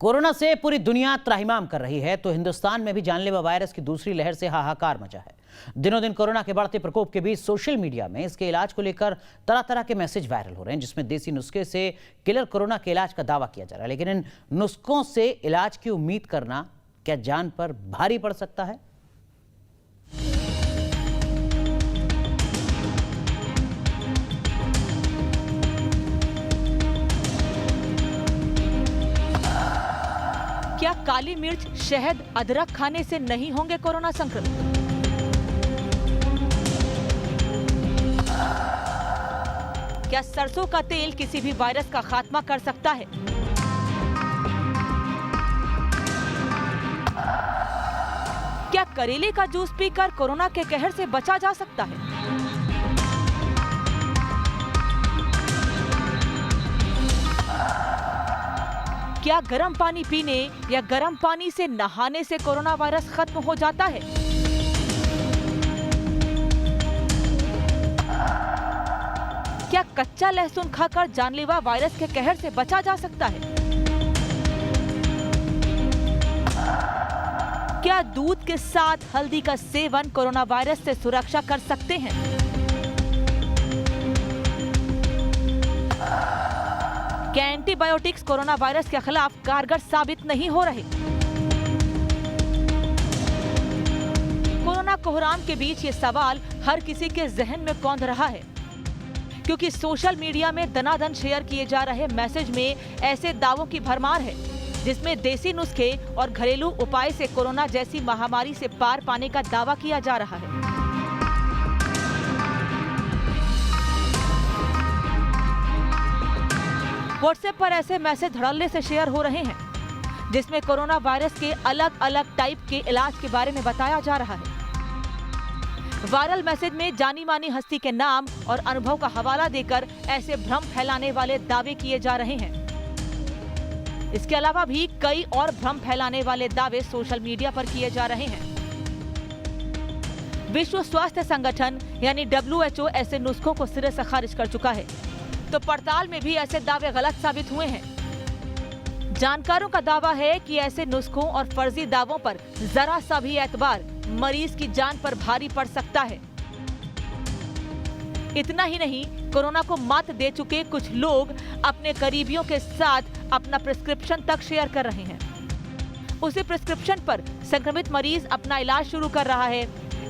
Corona से पूरी दुनिया त्राहिमाम कर रही है तो हिंदुस्तान में भी जानलेवा वायरस की दूसरी लहर से हाहाकार मचा है। दिनों दिन कोरोना के बढ़ते प्रकोप के बीच सोशल मीडिया में इसके इलाज को लेकर तरह तरह के मैसेज वायरल हो रहे हैं, जिसमें देसी नुस्खे से किलर कोरोना के इलाज का दावा किया जा रहा है। लेकिन इन नुस्खों से इलाज की उम्मीद करना क्या जान पर भारी पड़ सकता है? क्या काली मिर्च, शहद, अदरक खाने से नहीं होंगे कोरोना संक्रमित? क्या सरसों का तेल किसी भी वायरस का खात्मा कर सकता है? क्या करेले का जूस पीकर कोरोना के कहर से बचा जा सकता है? क्या गर्म पानी पीने या गर्म पानी से नहाने से कोरोना वायरस खत्म हो जाता है? क्या कच्चा लहसुन खाकर जानलेवा वायरस के कहर से बचा जा सकता है? क्या दूध के साथ हल्दी का सेवन कोरोना वायरस से सुरक्षा कर सकते हैं? क्या एंटीबायोटिक्स कोरोना वायरस के खिलाफ कारगर साबित नहीं हो रहे? कोरोना कोहराम के बीच ये सवाल हर किसी के जहन में कौंध रहा है, क्योंकि सोशल मीडिया में दनादन शेयर किए जा रहे मैसेज में ऐसे दावों की भरमार है जिसमें देसी नुस्खे और घरेलू उपाय से कोरोना जैसी महामारी से पार पाने का दावा किया जा रहा है। व्हाट्सएप पर ऐसे मैसेज धड़ल्ले से शेयर हो रहे हैं जिसमें कोरोना वायरस के अलग अलग टाइप के इलाज के बारे में बताया जा रहा है। वायरल मैसेज में जानी मानी हस्ती के नाम और अनुभव का हवाला देकर ऐसे भ्रम फैलाने वाले दावे किए जा रहे हैं। इसके अलावा भी कई और भ्रम फैलाने वाले दावे सोशल मीडिया पर किए जा रहे हैं। विश्व स्वास्थ्य संगठन यानी WHO ऐसे नुस्खों को सिरे से खारिज कर चुका है, तो पड़ताल में भी ऐसे दावे गलत साबित हुए हैं। जानकारों का दावा है कि ऐसे नुस्खों और फर्जी दावों पर जरा सा भी एतबार मरीज की जान पर भारी पड़ सकता है। इतना ही नहीं, कोरोना को मात दे चुके कुछ लोग अपने करीबियों के साथ अपना प्रिस्क्रिप्शन तक शेयर कर रहे हैं। उसी प्रिस्क्रिप्शन पर संक्रमित मरीज अपना इलाज शुरू कर रहा है।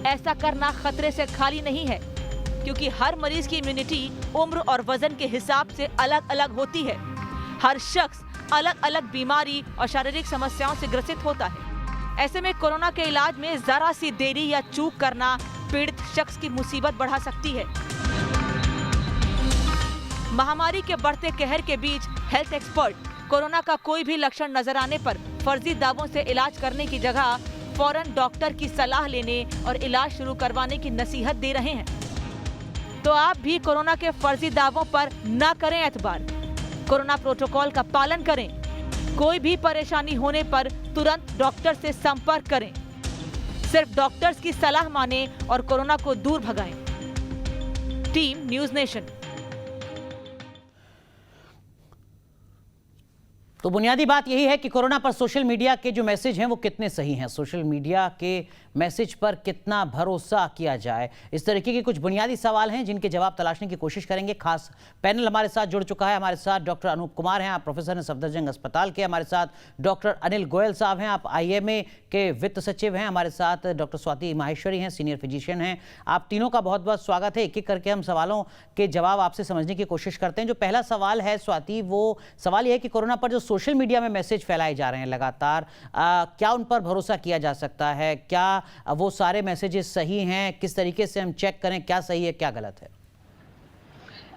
ऐसा करना खतरे से खाली नहीं है, क्योंकि हर मरीज की इम्यूनिटी उम्र और वजन के हिसाब से अलग अलग होती है। हर शख्स अलग अलग बीमारी और शारीरिक समस्याओं से ग्रसित होता है। ऐसे में कोरोना के इलाज में जरा सी देरी या चूक करना पीड़ित शख्स की मुसीबत बढ़ा सकती है। महामारी के बढ़ते कहर के बीच हेल्थ एक्सपर्ट कोरोना का कोई भी लक्षण नजर आने पर फर्जी दावों से इलाज करने की जगह फौरन डॉक्टर की सलाह लेने और इलाज शुरू करवाने की नसीहत दे रहे हैं। तो आप भी कोरोना के फर्जी दावों पर न करें एतबार। कोरोना प्रोटोकॉल का पालन करें। कोई भी परेशानी होने पर तुरंत डॉक्टर से संपर्क करें। सिर्फ डॉक्टर्स की सलाह मानें और कोरोना को दूर भगाएं। Team news nation. तो बुनियादी बात यही है कि कोरोना पर सोशल मीडिया के जो मैसेज हैं वो कितने सही हैं, सोशल मीडिया के मैसेज पर कितना भरोसा किया जाए। इस तरीके के कुछ बुनियादी सवाल हैं जिनके जवाब तलाशने की कोशिश करेंगे। खास पैनल हमारे साथ जुड़ चुका है। हमारे साथ डॉक्टर अनूप कुमार हैं, आप प्रोफेसर हैं सफदरजंग अस्पताल के। हमारे साथ डॉक्टर अनिल गोयल साहब हैं, आप IMA के वित्त सचिव हैं। हमारे साथ डॉक्टर स्वाति माहेश्वरी हैं, सीनियर फिजिशियन हैं। आप तीनों का बहुत बहुत स्वागत है। एक एक करके हम सवालों के जवाब आपसे समझने की कोशिश करते हैं। जो पहला सवाल है स्वाति, वो सवाल ये है कि कोरोना पर जो सोशल मीडिया में मैसेज फैलाए जा रहे हैं लगातार, क्या उन पर भरोसा किया जा सकता है? क्या वो सारे मैसेजेस सही हैं? किस तरीके से हम चेक करें क्या सही है क्या गलत है?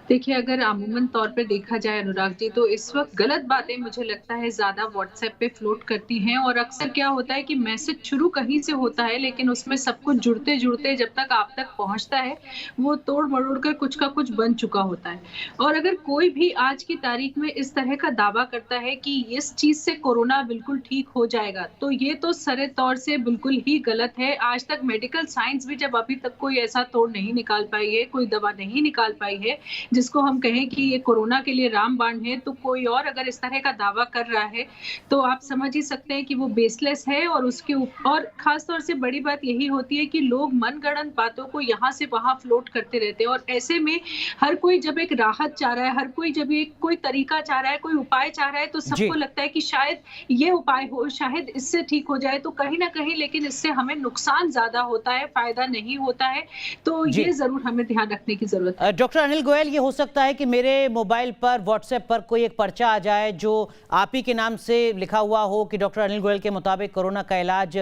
देखिए, अगर अमूमन तौर पे देखा जाए अनुराग जी, तो इस वक्त गलत बातें मुझे लगता है ज़्यादा व्हाट्सएप पे फ्लोट करती हैं। और अक्सर क्या होता है कि मैसेज शुरू कहीं से होता है, लेकिन उसमें सब कुछ जुड़ते-जुड़ते जब तक आप तक पहुंचता है, वो तोड़-मरोड़ कर कुछ का कुछ बन चुका होता है। और अगर कोई भी आज की तारीख में इस तरह का दावा करता है कि इस चीज़ से कोरोना बिल्कुल ठीक हो जाएगा, तो ये तो सरे तौर से बिल्कुल ही गलत है। आज तक मेडिकल साइंस भी जब अभी तक कोई ऐसा तोड़ नहीं निकाल पाई है, कोई दवा नहीं निकाल पाई है जिसको हम कहें कि ये कोरोना के लिए रामबाण है, तो कोई और अगर इस तरह का दावा कर रहा है, तो आप समझ ही सकते हैं कि वो बेसलेस है। और उसके और खास तौर से बड़ी बात यही होती है कि लोग मनगढ़ंत बातों को यहाँ से वहाँ फ्लोट करते रहते हैं, और ऐसे में हर कोई जब एक राहत चाह रहा है, हर कोई जब एक कोई तरीका चाह रहा है, कोई उपाय चाह रहा है, तो सबको लगता है कि शायद ये उपाय हो, शायद इससे ठीक हो जाए। तो कहीं ना कहीं लेकिन इससे हमें नुकसान ज्यादा होता है, फायदा नहीं होता है। तो ये जरूर हमें ध्यान रखने की जरूरत है। डॉक्टर अनिल गोयल, ये हो सकता है कि मेरे मोबाइल पर व्हाट्सएप पर कोई एक पर्चा आ जाए जो आप ही के नाम से लिखा हुआ हो कि डॉक्टर अनिल गोयल के मुताबिक कोरोना का इलाज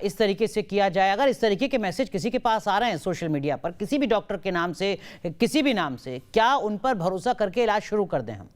इस तरीके से किया जाए। अगर इस तरीके के मैसेज किसी के पास आ रहे हैं सोशल मीडिया पर, किसी भी डॉक्टर के नाम से, किसी भी नाम से, क्या उन पर भरोसा करके इलाज शुरू कर दें हम?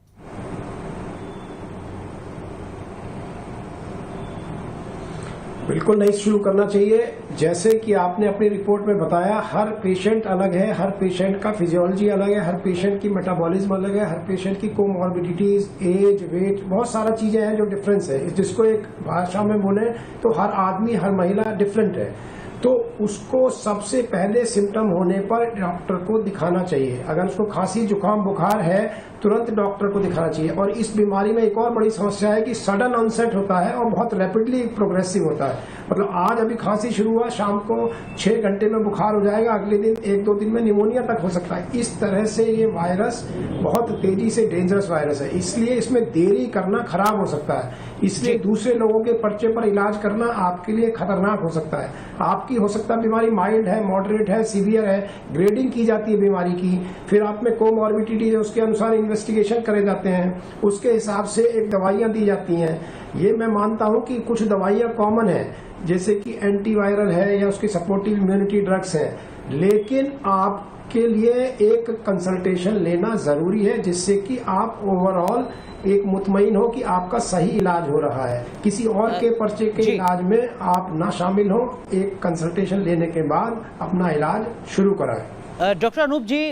बिल्कुल नहीं शुरू करना चाहिए। जैसे कि आपने अपनी रिपोर्ट में बताया, हर पेशेंट अलग है, हर पेशेंट का फिजियोलॉजी अलग है, हर पेशेंट की मेटाबॉलिज्म अलग है, हर पेशेंट की कोमॉर्बिडिटीज, एज, वेट, बहुत सारा चीजें हैं जो डिफरेंस है। जिसको एक भाषा में बोले तो हर आदमी, हर महिला डिफरेंट है। तो उसको सबसे पहले सिम्टम होने पर डॉक्टर को दिखाना चाहिए। अगर उसको खांसी, जुकाम, बुखार है, तुरंत डॉक्टर को दिखाना चाहिए। और इस बीमारी में एक और बड़ी समस्या है कि सडन ऑनसेट होता है और बहुत रैपिडली प्रोग्रेसिव होता है। मतलब आज अभी खांसी शुरू हुआ, शाम को 6 घंटे में बुखार हो जाएगा, अगले दिन 1-2 दिन में निमोनिया तक हो सकता है। इस तरह से ये वायरस बहुत तेजी से डेंजरस वायरस है, इसलिए इसमें देरी करना खराब हो सकता है। इसलिए दूसरे लोगों के पर्चे पर इलाज करना आपके लिए खतरनाक हो सकता है। आपकी हो सकता है बीमारी माइल्ड है, मॉडरेट है, सीवियर है, ग्रेडिंग की जाती है बीमारी की, फिर आप में कोमॉर्बिडिटी है, उसके अनुसार इन्वेस्टिगेशन करे जाते हैं, उसके हिसाब से एक दवाइयां दी जाती हैं। ये मैं मानता हूं कि कुछ दवाइयां कॉमन है, जैसे कि एंटीवायरल है या उसकी सपोर्टिव इम्यूनिटी ड्रग्स है, लेकिन आपके लिए एक कंसल्टेशन लेना जरूरी है, जिससे कि आप ओवरऑल एक मुतमईन हो कि आपका सही इलाज हो रहा है। किसी और के पर्चे के इलाज में आप ना शामिल हो, एक कंसल्टेशन लेने के बाद अपना इलाज शुरू कराएं। डॉक्टर अनूप जी,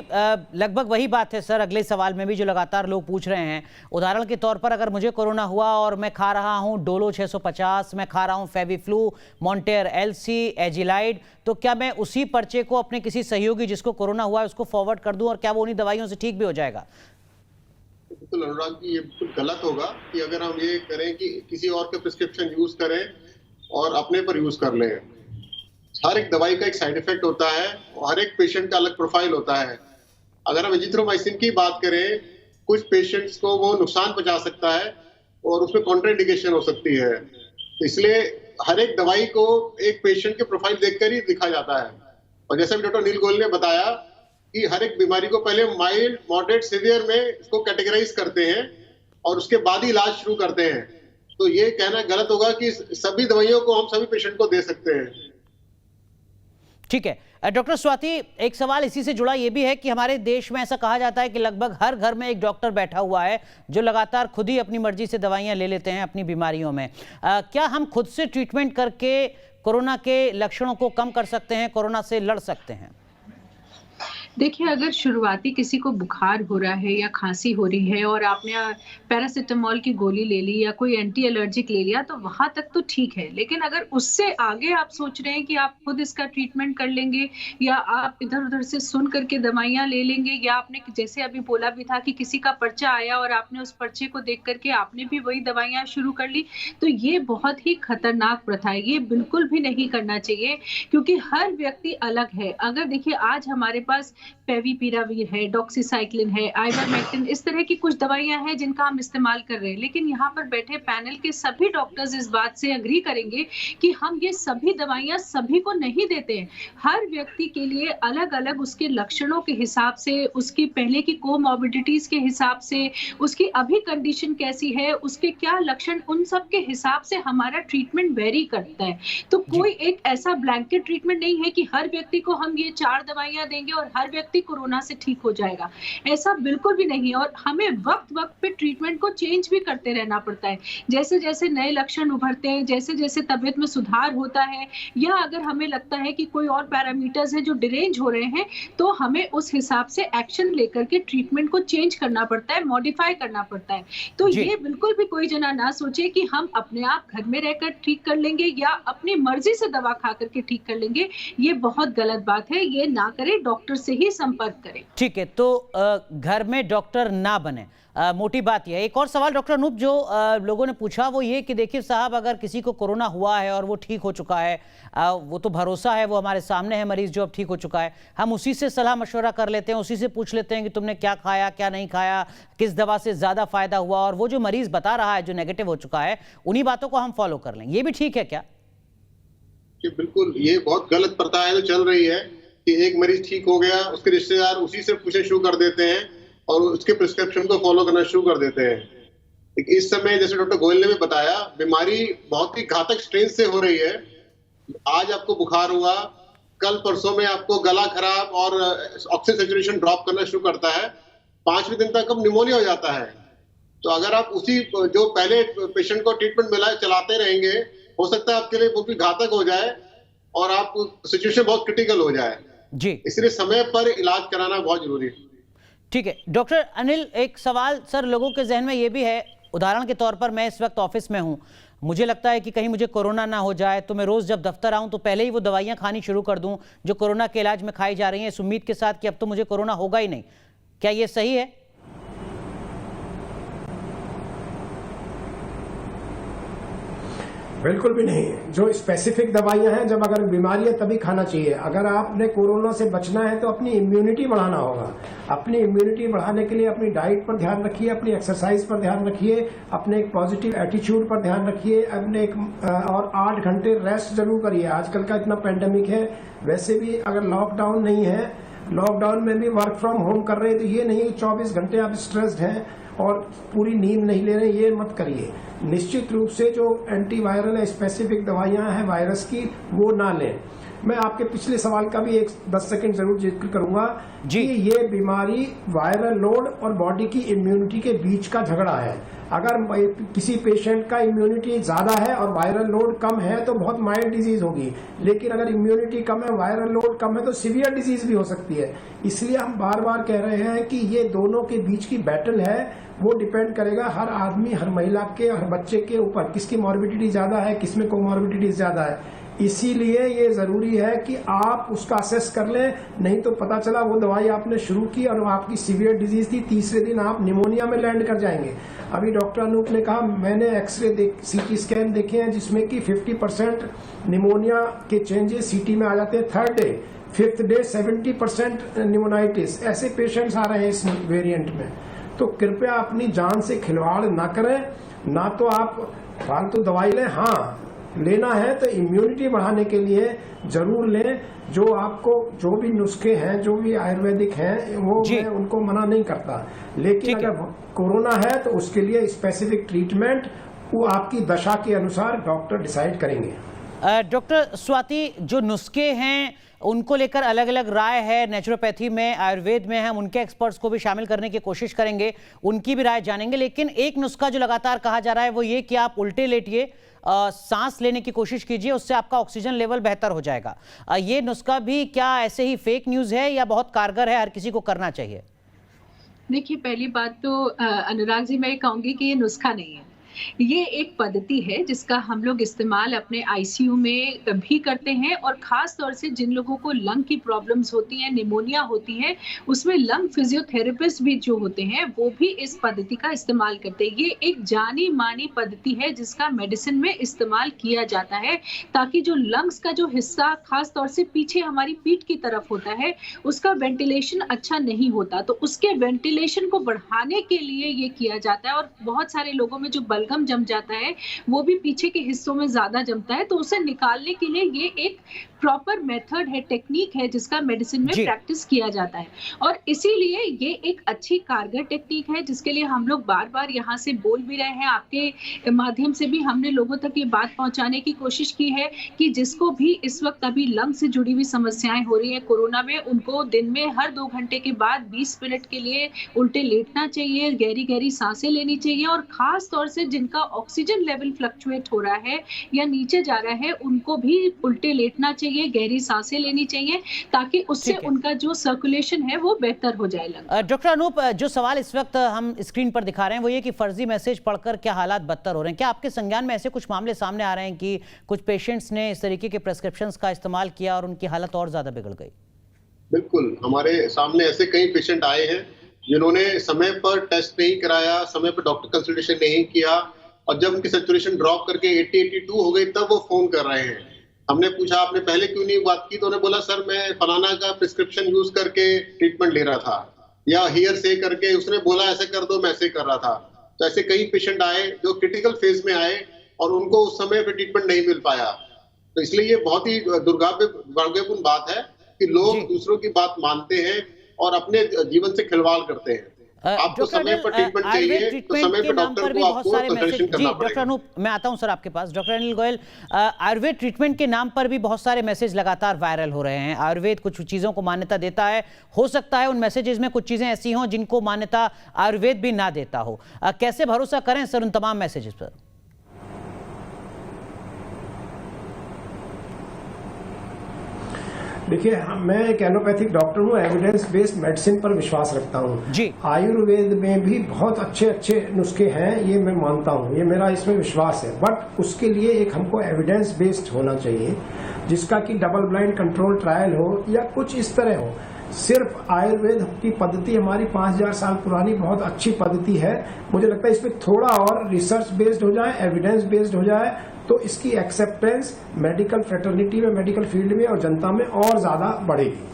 लगभग वही बात है सर अगले सवाल में भी जो लगातार लोग पूछ रहे हैं। उदाहरण के तौर पर अगर मुझे कोरोना हुआ और मैं खा रहा हूं डोलो 650, मैं खा रहा हूं फेविफ्लू, मॉन्टेयर एलसी, एजिलाइड, तो क्या मैं उसी पर्चे को अपने किसी सहयोगी जिसको कोरोना हुआ है उसको फॉरवर्ड कर दूं और क्या वो उन्हीं दवाइयों से ठीक भी हो जाएगा? बिल्कुल अनुराग जी, ये बिल्कुल गलत होगा कि अगर हम ये करें कि किसी और के प्रिस्क्रिप्शन यूज करें और अपने पर यूज कर लें। हर एक दवाई का एक साइड इफेक्ट होता है, हर एक पेशेंट का अलग प्रोफाइल होता है। अगर हम एजिथ्रोमाइसिन की बात करें, कुछ पेशेंट्स को वो नुकसान पहुंचा सकता है और उसमें कॉन्ट्राइंडिकेशन हो सकती है। इसलिए हर एक दवाई को एक पेशेंट के प्रोफाइल देखकर ही लिखा जाता है। और जैसा भी डॉक्टर अनिल गोयल ने बताया कि हर एक बीमारी को पहले माइल्ड, मॉडरेट, सीवियर में इसको कैटेगराइज करते हैं और उसके बाद ही इलाज शुरू करते हैं। तो ये कहना गलत होगा कि सभी दवाइयों को हम सभी पेशेंट को दे सकते हैं। ठीक है डॉक्टर स्वाति, एक सवाल इसी से जुड़ा ये भी है कि हमारे देश में ऐसा कहा जाता है कि लगभग हर घर में एक डॉक्टर बैठा हुआ है जो लगातार खुद ही अपनी मर्जी से दवाइयां ले लेते हैं अपनी बीमारियों में। क्या हम खुद से ट्रीटमेंट करके कोरोना के लक्षणों को कम कर सकते हैं, कोरोना से लड़ सकते हैं? देखिए, अगर शुरुआती किसी को बुखार हो रहा है या खांसी हो रही है और आपने पैरासिटामोल की गोली ले ली या कोई एंटी एलर्जिक ले लिया, तो वहां तक तो ठीक है। लेकिन अगर उससे आगे आप सोच रहे हैं कि आप खुद इसका ट्रीटमेंट कर लेंगे या आप इधर उधर से सुन करके दवाइयां ले लेंगे, या आपने जैसे अभी बोला भी था कि किसी का पर्चा आया और आपने उस पर्चे को देख करके आपने भी वही दवाइयां शुरू कर ली, तो ये बहुत ही खतरनाक प्रथा है। ये बिल्कुल भी नहीं करना चाहिए, क्योंकि हर व्यक्ति अलग है। अगर देखिए, आज हमारे पास फेविपिरावीर है, डॉक्सीसाइक्लिन है, आइवरमेक्टिन, इस तरह की कुछ दवाइयां हैं जिनका हम इस्तेमाल कर रहे हैं। लेकिन यहाँ पर बैठे पैनल के सभी डॉक्टर्स इस बात से एग्री करेंगे कि हम ये सभी दवाइयां सभी को नहीं देते हैं। हर व्यक्ति के लिए अलग अलग उसके लक्षणों के हिसाब से, उसकी पहले की कोमॉर्बिडिटीज के हिसाब से, उसकी अभी कंडीशन कैसी है, उसके क्या लक्षण, उन सब के हिसाब से हमारा ट्रीटमेंट वेरी करता है। तो कोई एक ऐसा ब्लैंकेट ट्रीटमेंट नहीं है कि हर व्यक्ति को हम ये 4 दवाइयां देंगे और हर व्यक्ति कोरोना से ठीक हो जाएगा। ऐसा बिल्कुल भी नहीं। और हमें वक्त वक्त पे ट्रीटमेंट को चेंज भी करते रहना पड़ता है। जैसे जैसे नए लक्षण उभरते हैं, जैसे जैसे तबीयत में सुधार होता है, या अगर हमें लगता है कि कोई और पैरामीटर्स हैं जो डिरेंज हो रहे हैं, तो हमें उस हिसाब से एक्शन लेकर के ट्रीटमेंट को चेंज करना पड़ता है, मॉडिफाई करना पड़ता है। तो ये बिल्कुल भी कोई जना ना सोचे कि हम अपने आप घर में रहकर ठीक कर लेंगे या अपनी मर्जी से दवा खा करके ठीक कर लेंगे। ये बहुत गलत बात है। ये ना करें, डॉक्टर से ही ही संपर्क करें। ठीक है, तो घर में डॉक्टर ना बने, मोटी बात यह है। एक और सवाल डॉक्टर अनूप जो लोगों ने पूछा वो ये कि देखिए साहब, अगर किसी को कोरोना हुआ है और वो ठीक हो चुका है, वो तो भरोसा है, वो हमारे सामने है मरीज जो अब ठीक हो चुका है, हम उसी से सलाह मशवरा कर लेते हैं, उसी से पूछ लेते हैं कि तुमने क्या खाया क्या नहीं खाया, किस दवा से ज्यादा फायदा हुआ, और वो जो मरीज बता रहा है जो नेगेटिव हो चुका है उन्हीं बातों को हम फॉलो कर लें, ये भी ठीक है क्या? कि बिल्कुल ये बहुत गलत प्रथा है जो चल रही है कि एक मरीज ठीक हो गया, उसके रिश्तेदार उसी से पूछना शुरू कर देते हैं और उसके प्रिस्क्रिप्शन को फॉलो करना शुरू कर देते हैं। इस समय जैसे डॉक्टर गोयल ने भी बताया, बीमारी बहुत ही घातक स्ट्रेन से हो रही है। आज आपको बुखार हुआ, कल परसों में आपको गला खराब और ऑक्सीजन सैचुरेशन ड्रॉप करना शुरू करता है, 5वें दिन तक अब निमोनिया हो जाता है। तो अगर आप उसी जो पहले पेशेंट को ट्रीटमेंट मिला चलाते रहेंगे, हो सकता है आपके लिए वो भी घातक हो जाए और आप सिचुएशन बहुत क्रिटिकल हो जाए जी, इसलिए समय पर इलाज कराना बहुत जरूरी है। ठीक है डॉक्टर अनिल, एक सवाल सर लोगों के जहन में ये भी है, उदाहरण के तौर पर मैं इस वक्त ऑफिस में हूं, मुझे लगता है कि कहीं मुझे कोरोना ना हो जाए, तो मैं रोज जब दफ्तर आऊं तो पहले ही वो दवाइयां खानी शुरू कर दूं जो कोरोना के इलाज में खाई जा रही हैं, इस उम्मीद के साथ कि अब तो मुझे कोरोना होगा ही नहीं। क्या ये सही है? बिल्कुल भी नहीं। जो स्पेसिफिक दवाइयां हैं, जब अगर बीमारी है तभी खाना चाहिए। अगर आपने कोरोना से बचना है तो अपनी इम्यूनिटी बढ़ाना होगा। अपनी इम्यूनिटी बढ़ाने के लिए अपनी डाइट पर ध्यान रखिए, अपनी एक्सरसाइज पर ध्यान रखिए, अपने एक पॉजिटिव एटीट्यूड पर ध्यान रखिए, अपने और 8 घंटे रेस्ट जरूर करिए। आजकल का इतना पेंडेमिक है, वैसे भी अगर लॉकडाउन नहीं है, लॉकडाउन में भी वर्क फ्रॉम होम कर रहे हैं, तो ये नहीं 24 घंटे आप स्ट्रेस्ड हैं और पूरी नींद नहीं ले रहे, ये मत करिए। निश्चित रूप से जो एंटीवायरल है, स्पेसिफिक दवाइयां हैं वायरस की, वो ना लें। मैं आपके पिछले सवाल का भी 10 सेकंड जरूर जिक्र करूंगा कि ये बीमारी वायरल लोड और बॉडी की इम्यूनिटी के बीच का झगड़ा है। अगर किसी पेशेंट का इम्यूनिटी ज्यादा है और वायरल लोड कम है तो बहुत माइल्ड डिजीज होगी, लेकिन अगर इम्यूनिटी कम है, वायरल लोड कम है, तो सीवियर डिजीज भी हो सकती है। इसलिए हम बार बार कह रहे हैं कि ये दोनों के बीच की बैटल है, वो डिपेंड करेगा हर आदमी, हर महिला के, हर बच्चे के ऊपर, किसकी मॉर्बिडिटी ज्यादा है, किसमें कोमॉर्बिडिटी ज्यादा है। इसीलिए ये जरूरी है कि आप उसका असेस कर लें, नहीं तो पता चला वो दवाई आपने शुरू की और आपकी सीवियर डिजीज थी, तीसरे दिन आप निमोनिया में लैंड कर जाएंगे। अभी डॉक्टर अनूप ने कहा, मैंने एक्सरे सीटी स्कैन देखे हैं जिसमें कि 50% निमोनिया के चेंजेस सीटी में आ जाते हैं 3rd day, 5th day 70% pneumonitis. ऐसे पेशेंट्स आ रहे हैं इस वेरिएंट में। तो कृपया अपनी जान से खिलवाड़ ना करें, ना तो आप फालतू दवाई लें। हाँ, लेना है तो इम्यूनिटी बढ़ाने के लिए जरूर लें। जो आपको जो भी नुस्खे हैं, जो भी आयुर्वेदिक हैं, वो मैं उनको मना नहीं करता, लेकिन अगर कोरोना है तो उसके लिए स्पेसिफिक ट्रीटमेंट वो आपकी दशा के अनुसार डॉक्टर डिसाइड करेंगे। डॉक्टर स्वाति, जो नुस्खे हैं उनको लेकर अलग अलग राय है, नेचुरोपैथी में, आयुर्वेद में, हम उनके एक्सपर्ट्स को भी शामिल करने की कोशिश करेंगे, उनकी भी राय जानेंगे। लेकिन एक नुस्खा जो लगातार कहा जा रहा है वो ये कि आप उल्टे लेटिए, सांस लेने की कोशिश कीजिए, उससे आपका ऑक्सीजन लेवल बेहतर हो जाएगा। ये नुस्खा भी क्या ऐसे ही फेक न्यूज है या बहुत कारगर है, हर किसी को करना चाहिए? देखिए, पहली बात तो अनुराग जी, मैं कहूंगी कि ये नुस्खा नहीं है, ये एक पद्धति है जिसका हम लोग इस्तेमाल अपने आईसीयू में भी करते हैं, और खास तौर से जिन लोगों को लंग की प्रॉब्लम्स होती हैं, निमोनिया होती है, उसमें लंग फिजियोथेरेपिस्ट भी जो होते हैं वो भी इस पद्धति का इस्तेमाल करते हैं। ये एक जानी मानी पद्धति है जिसका मेडिसिन में इस्तेमाल किया जाता है, ताकि जो लंग्स का जो हिस्सा खास तौर से पीछे हमारी पीठ की तरफ होता है, उसका वेंटिलेशन अच्छा नहीं होता, तो उसके वेंटिलेशन को बढ़ाने के लिए ये किया जाता है। और बहुत सारे लोगों में जो बलगम जम जाता है वो भी पीछे के हिस्सों में ज्यादा जमता है, तो उसे निकालने के लिए ये एक प्रॉपर मेथड है, टेक्निक है जिसका मेडिसिन में प्रैक्टिस किया जाता है। और इसीलिए ये एक अच्छी कारगर टेक्निक है जिसके लिए हम लोग बार बार यहाँ से बोल भी रहे हैं, आपके माध्यम से भी हमने लोगों तक ये बात पहुंचाने की कोशिश की है कि जिसको भी इस वक्त अभी लंग से जुड़ी हुई समस्याएं हो रही है कोरोना में, उनको दिन में हर 2 घंटे के बाद 20 मिनट के लिए उल्टे लेटना चाहिए, गहरी गहरी सांसें लेनी चाहिए, और खास तौर से जिनका ऑक्सीजन लेवल फ्लक्चुएट हो रहा है या नीचे जा रहा है, उनको भी उल्टे लेटना चाहिए, गहरी सांसें लेनी चाहिए, ताकि उससे उनका जो सर्कुलेशन है वो बेहतर हो जाए। डॉक्टर अनूप, जो सवाल इस वक्त हम स्क्रीन पर दिखा रहे हैं वो ये कि फर्जी मैसेज पढ़कर क्या हालात बदतर हो रहे हैं? क्या आपके संज्ञान में ऐसे कुछ मामले सामने आ रहे हैं कि कुछ पेशेंट्स ने इस तरीके के प्रिस्क्रिप्शंस का इस्तेमाल किया और उनकी हालत और ज्यादा बिगड़ गई? बिल्कुल, हमारे सामने ऐसे कई पेशेंट आए हैं जिन्होंने समय पर टेस्ट नहीं कराया, समय पर डॉक्टर कंसल्टेशन नहीं किया, और जब उनकी सैचुरेशन ड्रॉप करके 80-82 हो गई तब वो फोन कर रहे हैं। हमने पूछा आपने पहले क्यों नहीं बात की, तो उन्होंने बोला सर मैं फलाना का प्रिस्क्रिप्शन यूज करके ट्रीटमेंट ले रहा था, या हियर से करके उसने बोला ऐसे कर दो मैं ऐसे कर रहा था। तो ऐसे कई पेशेंट आए जो क्रिटिकल फेज में आए और उनको उस समय पे ट्रीटमेंट नहीं मिल पाया। तो इसलिए ये बहुत ही दुर्भाग्यपूर्ण बात है कि लोग दूसरों की बात मानते हैं और अपने जीवन से खिलवाड़ करते हैं। आपको समय पर ट्रीटमेंट चाहिए तो समय पर डॉक्टर को आपको कंसल्टेशन करना पड़ेगा। डॉक्टर अनूप, मैं आता हूं सर आपके पास। डॉक्टर अनिल गोयल, आयुर्वेद ट्रीटमेंट के नाम पर भी बहुत सारे मैसेज लगातार वायरल हो रहे हैं। आयुर्वेद कुछ चीजों को मान्यता देता है, हो सकता है उन मैसेजेस में कुछ चीजें ऐसी हों जिनको मान्यता आयुर्वेद भी ना देता हो। कैसे भरोसा करें सर उन तमाम मैसेजेस पर? देखिए, मैं एक एलोपैथिक डॉक्टर हूँ, एविडेंस बेस्ड मेडिसिन पर विश्वास रखता हूँ जी। आयुर्वेद में भी बहुत अच्छे अच्छे नुस्खे हैं, ये मैं मानता हूँ, ये मेरा इसमें विश्वास है। बट उसके लिए एक हमको एविडेंस बेस्ड होना चाहिए, जिसका कि डबल ब्लाइंड कंट्रोल ट्रायल हो या कुछ इस तरह हो। सिर्फ आयुर्वेद की पद्धति हमारी 5000 साल पुरानी बहुत अच्छी पद्धति है। मुझे लगता है इसमें थोड़ा और रिसर्च बेस्ड हो जाए, एविडेंस बेस्ड हो जाए, तो इसकी एक्सेप्टेंस मेडिकल फ्रेटर्निटी में, मेडिकल फील्ड में और जनता में और ज्यादा बढ़ेगी।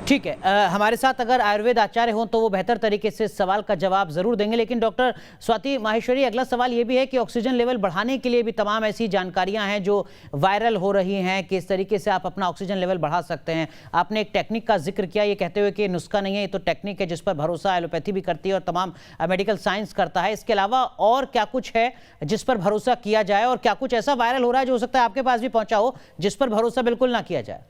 ठीक है, हमारे साथ अगर आयुर्वेद आचार्य हों तो वो बेहतर तरीके से इस सवाल का जवाब जरूर देंगे। लेकिन डॉक्टर स्वाति माहेश्वरी, अगला सवाल ये भी है कि ऑक्सीजन लेवल बढ़ाने के लिए भी तमाम ऐसी जानकारियां हैं जो वायरल हो रही हैं कि इस तरीके से आप अपना ऑक्सीजन लेवल बढ़ा सकते हैं। आपने एक टेक्निक का जिक्र किया, ये कहते हुए कि नुस्खा नहीं है, ये तो टेक्निक है जिस पर भरोसा एलोपैथी भी करती है और तमाम मेडिकल साइंस करता है। इसके अलावा और क्या कुछ है जिस पर भरोसा किया जाए, और क्या कुछ ऐसा वायरल हो रहा है जो हो सकता है आपके पास भी पहुंचा हो जिस पर भरोसा बिल्कुल ना किया जाए?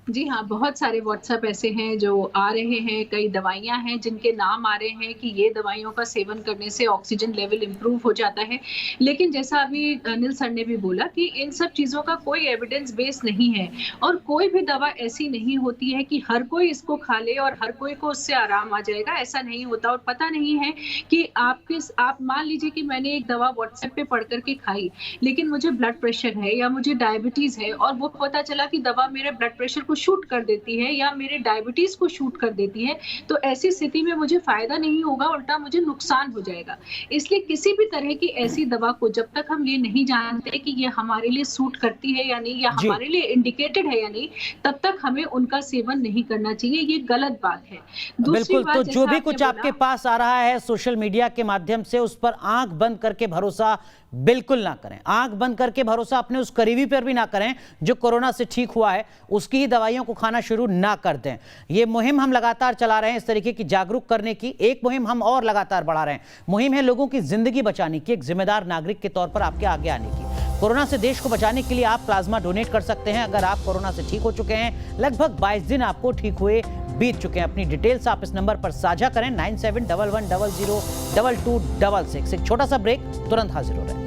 जी हाँ, बहुत सारे व्हाट्सएप ऐसे हैं जो आ रहे हैं, कई दवाइयाँ हैं जिनके नाम आ रहे हैं कि ये दवाइयों का सेवन करने से ऑक्सीजन लेवल इम्प्रूव हो जाता है। लेकिन जैसा अभी अनिल सर ने भी बोला कि इन सब चीज़ों का कोई एविडेंस बेस नहीं है, और कोई भी दवा ऐसी नहीं होती है कि हर कोई इसको खा ले और हर कोई को उससे आराम आ जाएगा, ऐसा नहीं होता। और पता नहीं है कि आप मान लीजिए कि मैंने एक दवा व्हाट्सएप पे पढ़ करके खाई, लेकिन मुझे ब्लड प्रेशर है या मुझे डायबिटीज़ है, और वो पता चला कि दवा मेरे ब्लड प्रेशर को शूट कर देती है या मेरे डायबिटीज को शूट कर देती है, तो ऐसी स्थिति में मुझे फायदा नहीं होगा, उल्टा मुझे नुकसान हो जाएगा। इसलिए किसी भी तरह की ऐसी दवा को जब तक हम ये नहीं जानते कि ये हमारे लिए सूट करती है या नहीं, या हमारे लिए इंडिकेटेड है या नहीं, तब तक हमें उनका सेवन नहीं करना चाहिए। ये गलत बात है। बिल्कुल, तो जो भी कुछ आपके पास आ रहा है सोशल मीडिया के माध्यम से, उस पर आंख बंद करके भरोसा बिल्कुल ना करें। आंख बंद करके भरोसा अपने उस करीबी पर भी ना करें जो कोरोना से ठीक हुआ है, उसकी ही दवाइयों को खाना शुरू ना कर दें। ये मुहिम हम लगातार चला रहे हैं, इस तरीके की जागरूक करने की एक मुहिम हम और लगातार बढ़ा रहे हैं। मुहिम है लोगों की जिंदगी बचाने की, एक जिम्मेदार नागरिक के तौर पर आपके आगे आने की। कोरोना से देश को बचाने के लिए आप प्लाज्मा डोनेट कर सकते हैं। अगर आप कोरोना से ठीक हो चुके हैं, लगभग 22 दिन आपको ठीक हुए बीत चुके हैं, अपनी डिटेल्स आप इस नंबर पर साझा करें 9711002266। एक छोटा सा ब्रेक, तुरंत हाजिर हो रहे हैं।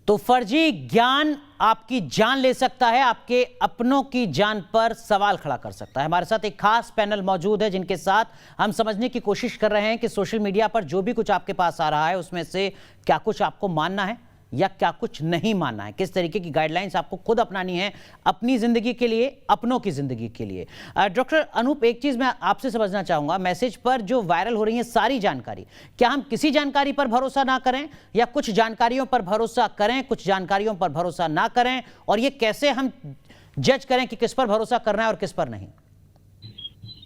तो फर्जी ज्ञान आपकी जान ले सकता है, आपके अपनों की जान पर सवाल खड़ा कर सकता है। हमारे साथ एक खास पैनल मौजूद है जिनके साथ हम समझने की कोशिश कर रहे हैं कि सोशल मीडिया पर जो भी कुछ आपके पास आ रहा है उसमें से क्या कुछ आपको मानना है या क्या कुछ नहीं मानना है, किस तरीके की गाइडलाइंस आपको खुद अपनानी है अपनी जिंदगी के लिए, अपनों की जिंदगी के लिए। डॉक्टर अनूप, एक चीज मैं आपसे समझना चाहूंगा, मैसेज पर जो वायरल हो रही है सारी जानकारी, क्या हम किसी जानकारी पर भरोसा ना करें या कुछ जानकारियों पर भरोसा करें, कुछ जानकारियों पर भरोसा ना करें, और ये कैसे हम जज करें कि किस पर भरोसा करना है और किस पर नहीं?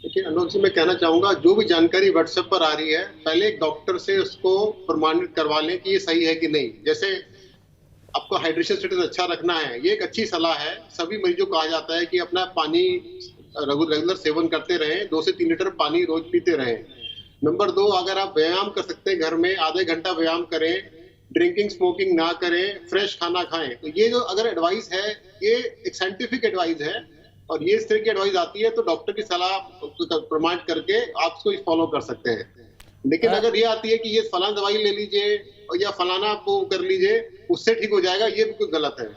देखिए अनूप जी, मैं कहना चाहूंगा जो भी जानकारी व्हाट्सएप पर आ रही है, पहले एक डॉक्टर से उसको प्रमाणित करवा लें कि ये सही है कि नहीं। जैसे आपको हाइड्रेशन स्टेटस अच्छा रखना है, ये एक अच्छी सलाह है। सभी मरीजों को कहा जाता है कि अपना पानी रेगुलर सेवन करते रहें, 2 से 3 लीटर पानी रोज पीते रहें। नंबर 2, अगर आप व्यायाम कर सकते हैं घर में, आधे घंटा व्यायाम करें, ड्रिंकिंग स्मोकिंग ना करें, फ्रेश खाना खाएं। तो ये जो अगर एडवाइस है, ये एक साइंटिफिक एडवाइस है, और ये इस तरह की एडवाइस आती है तो डॉक्टर की सलाह प्रमाणित करके आप उसको फॉलो कर सकते हैं। लेकिन अगर ये आती है कि ये फलाना दवाई ले लीजिए या फलाना आपको कर लीजिए, उससे ठीक हो जाएगा, ये बिल्कुल गलत है।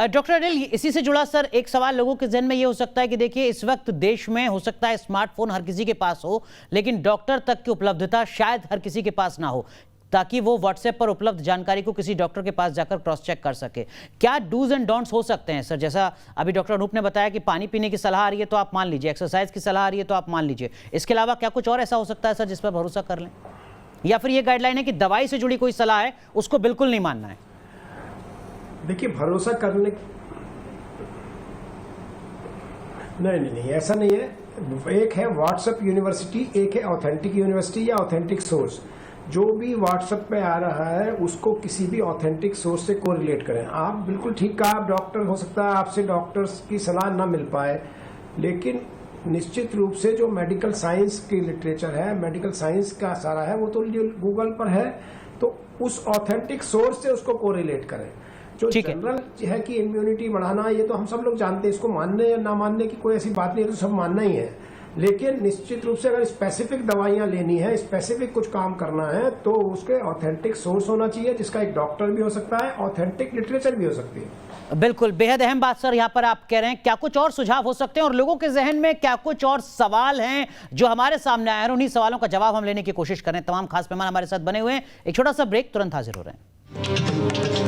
डॉक्टर अनिल, इसी से जुड़ा सर एक सवाल लोगों के जहन में ये हो सकता है कि देखिए इस वक्त देश में हो सकता है स्मार्टफोन हर किसी के पास हो, लेकिन डॉक्टर तक की उपलब्धता शायद हर किसी के पास ना हो। ताकि वो व्हाट्सएप पर उपलब्ध जानकारी को किसी डॉक्टर के पास जाकर क्रॉस चेक कर सके। क्या डूज एंड डोंट्स हो सकते हैं सर? जैसा अभी डॉक्टर अनूप ने बताया कि पानी पीने की सलाह आ रही है तो आप मान लीजिए, एक्सरसाइज की सलाह आ रही है तो आप मान लीजिए, इसके अलावा क्या कुछ और ऐसा हो सकता है सर जिस पर भरोसा कर लें, या फिर ये गाइडलाइन है कि दवाई से जुड़ी कोई सलाह है उसको बिल्कुल नहीं मानना है? देखिए, भरोसा करने नहीं, ऐसा नहीं है। एक है व्हाट्सएप यूनिवर्सिटी, एक है ऑथेंटिक यूनिवर्सिटी या ऑथेंटिक सोर्स। जो भी व्हाट्सएप पे आ रहा है उसको किसी भी ऑथेंटिक सोर्स से कोरिलेट करें। आप बिल्कुल ठीक कहा, आप डॉक्टर हो सकता है आपसे डॉक्टर्स की सलाह ना मिल पाए, लेकिन निश्चित रूप से जो मेडिकल साइंस की लिटरेचर है, मेडिकल साइंस का सारा है, वो तो गूगल पर है, तो उस ऑथेंटिक सोर्स से उसको कोरिलेट करें। जो जनरल है कि इम्यूनिटी बढ़ाना, ये तो हम सब लोग जानते हैं, इसको मानने या ना मानने की कोई ऐसी बात नहीं है, तो सब मानना ही है। लेकिन निश्चित रूप से अगर स्पेसिफिक दवाइयां लेनी है, स्पेसिफिक कुछ काम करना है, तो उसके ऑथेंटिक सोर्स होना चाहिए, जिसका एक डॉक्टर भी हो सकता है, ऑथेंटिक लिटरेचर भी हो सकती है। बिल्कुल, बेहद अहम बात सर यहाँ पर आप कह रहे हैं। क्या कुछ और सुझाव हो सकते हैं और लोगों के जहन में क्या कुछ और सवाल हैं जो हमारे सामने आए हैं, उन्हीं सवालों का जवाब हम लेने की कोशिश करें। तमाम खास मेहमान हमारे साथ बने हुए हैं। एक छोटा सा ब्रेक, तुरंत हाजिर हो रहे हैं।